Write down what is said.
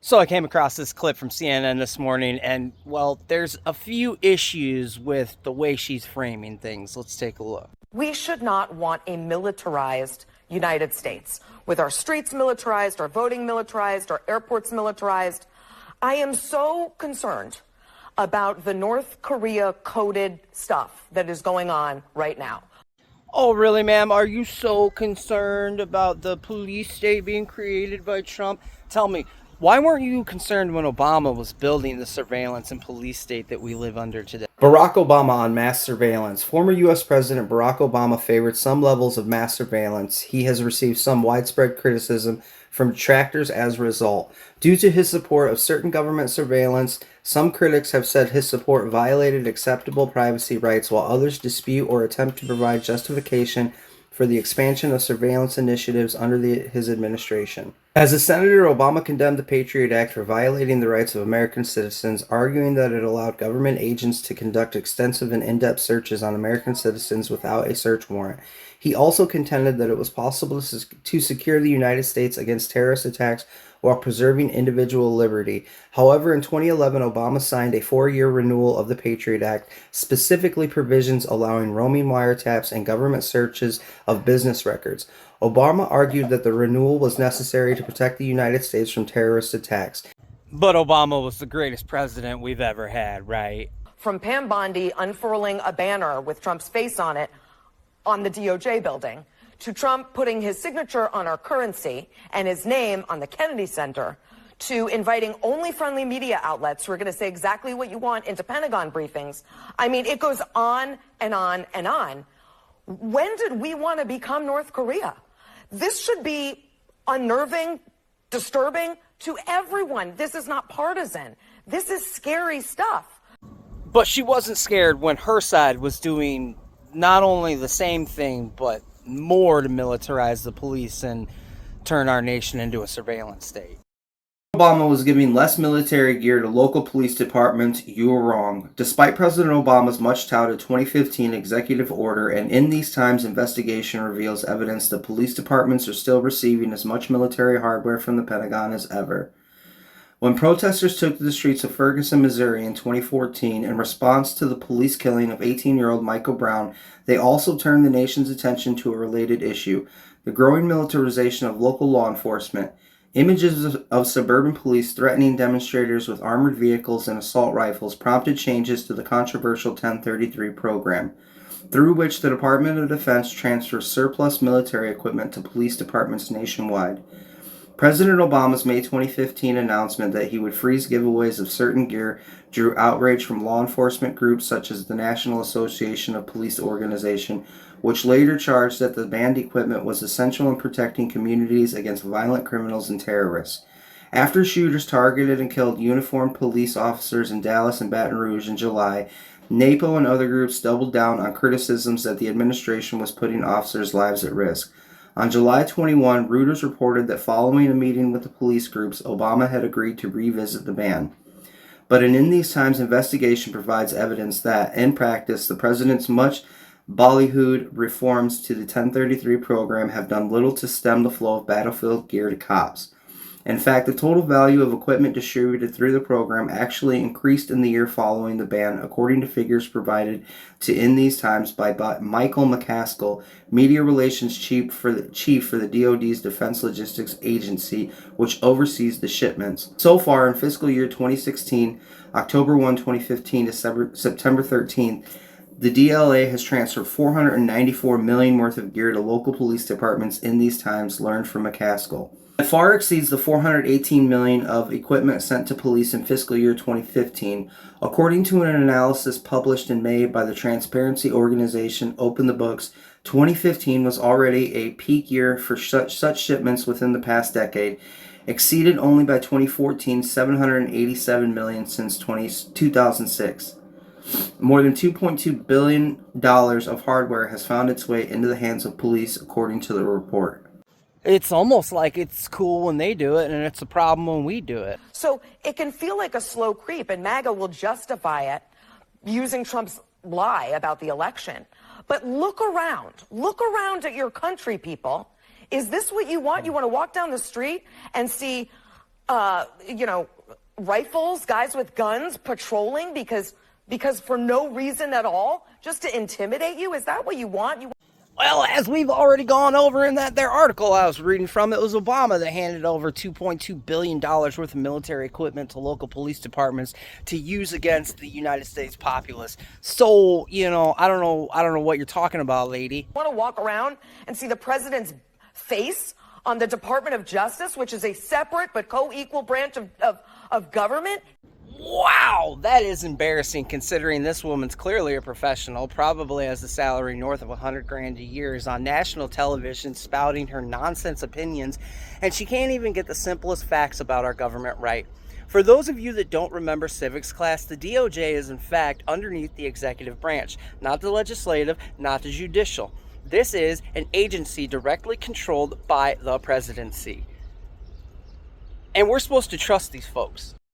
So I came across this clip from CNN this morning, and well, there's a few issues with the way she's framing things. Let's take a look. We should not want a militarized United States, with our streets militarized, our voting militarized, our airports militarized. I am so concerned about the North Korea coded stuff that is going on right now. Oh, really, ma'am? Are you so concerned about the police state being created by Trump? Tell me, why weren't you concerned when Obama was building the surveillance and police state that we live under today? Barack Obama on mass surveillance. Former U.S. President Barack Obama favored some levels of mass surveillance. He has received some widespread criticism from detractors as a result. Due to his support of certain government surveillance, some critics have said his support violated acceptable privacy rights, while others dispute or attempt to provide justification for the expansion of surveillance initiatives under his administration. As a senator, Obama condemned the Patriot Act for violating the rights of American citizens, arguing that it allowed government agents to conduct extensive and in-depth searches on American citizens without a search warrant. He also contended that it was possible to secure the United States against terrorist attacks while preserving individual liberty. However, in 2011, Obama signed a 4-year renewal of the Patriot Act, specifically provisions allowing roaming wiretaps and government searches of business records. Obama argued that the renewal was necessary to protect the United States from terrorist attacks. But Obama was the greatest president we've ever had, right? From Pam Bondi unfurling a banner with Trump's face on it on the DOJ building, to Trump putting his signature on our currency and his name on the Kennedy Center, to inviting only friendly media outlets who are going to say exactly what you want into Pentagon briefings. I mean, it goes on and on and on. When did we want to become North Korea? This should be unnerving, disturbing to everyone. This is not partisan. This is scary stuff. But she wasn't scared when her side was doing not only the same thing, but more to militarize the police and turn our nation into a surveillance state. Obama was giving less military gear to local police departments. You were wrong. Despite President Obama's much touted 2015 executive order, and in these times investigation reveals evidence that police departments are still receiving as much military hardware from the Pentagon as ever. When protesters took to the streets of Ferguson, Missouri in 2014 in response to the police killing of 18-year-old Michael Brown, they also turned the nation's attention to a related issue: the growing militarization of local law enforcement. Images of suburban police threatening demonstrators with armored vehicles and assault rifles prompted changes to the controversial 1033 program, through which the Department of Defense transfers surplus military equipment to police departments nationwide. President Obama's May 2015 announcement that he would freeze giveaways of certain gear drew outrage from law enforcement groups such as the National Association of Police Organization, which later charged that the banned equipment was essential in protecting communities against violent criminals and terrorists. After shooters targeted and killed uniformed police officers in Dallas and Baton Rouge in July, NAPO and other groups doubled down on criticisms that the administration was putting officers' lives at risk. On July 21, Reuters reported that following a meeting with the police groups, Obama had agreed to revisit the ban. But in these times, investigation provides evidence that, in practice, the president's much ballyhooed reforms to the 1033 program have done little to stem the flow of battlefield gear to cops. In fact, the total value of equipment distributed through the program actually increased in the year following the ban, according to figures provided to In These Times by Michael McCaskill, Media Relations Chief for the DoD's Defense Logistics Agency, which oversees the shipments. So far, in fiscal year 2016, October 1, 2015 to September 13th, the DLA has transferred $494 million worth of gear to local police departments. In These Times learned from McCaskill. It far exceeds the $418 million of equipment sent to police in fiscal year 2015. According to an analysis published in May by the transparency organization Open the Books, 2015 was already a peak year for such shipments within the past decade, exceeded only by 2014's $787 million since 2006. More than $2.2 billion of hardware has found its way into the hands of police, according to the report. It's almost like it's cool when they do it, and it's a problem when we do it. So it can feel like a slow creep, and MAGA will justify it using Trump's lie about the election. But look around. Look around at your country, people. Is this what you want? You want to walk down the street and see you know, rifles, guys with guns patrolling because for no reason at all, just to intimidate you? Is that what you want? Well, as we've already gone over in that there article I was reading from, it was Obama that handed over $2.2 billion worth of military equipment to local police departments to use against the United States populace. So, you know, I don't know what you're talking about, lady. Want to walk around and see the president's face on the Department of Justice, which is a separate but co-equal branch of government? Wow, that is embarrassing considering this woman's clearly a professional, probably has a salary north of $100,000 a year, is on national television spouting her nonsense opinions, and she can't even get the simplest facts about our government right. For those of you that don't remember civics class, the DOJ is in fact underneath the executive branch, not the legislative, not the judicial. This is an agency directly controlled by the presidency. And we're supposed to trust these folks.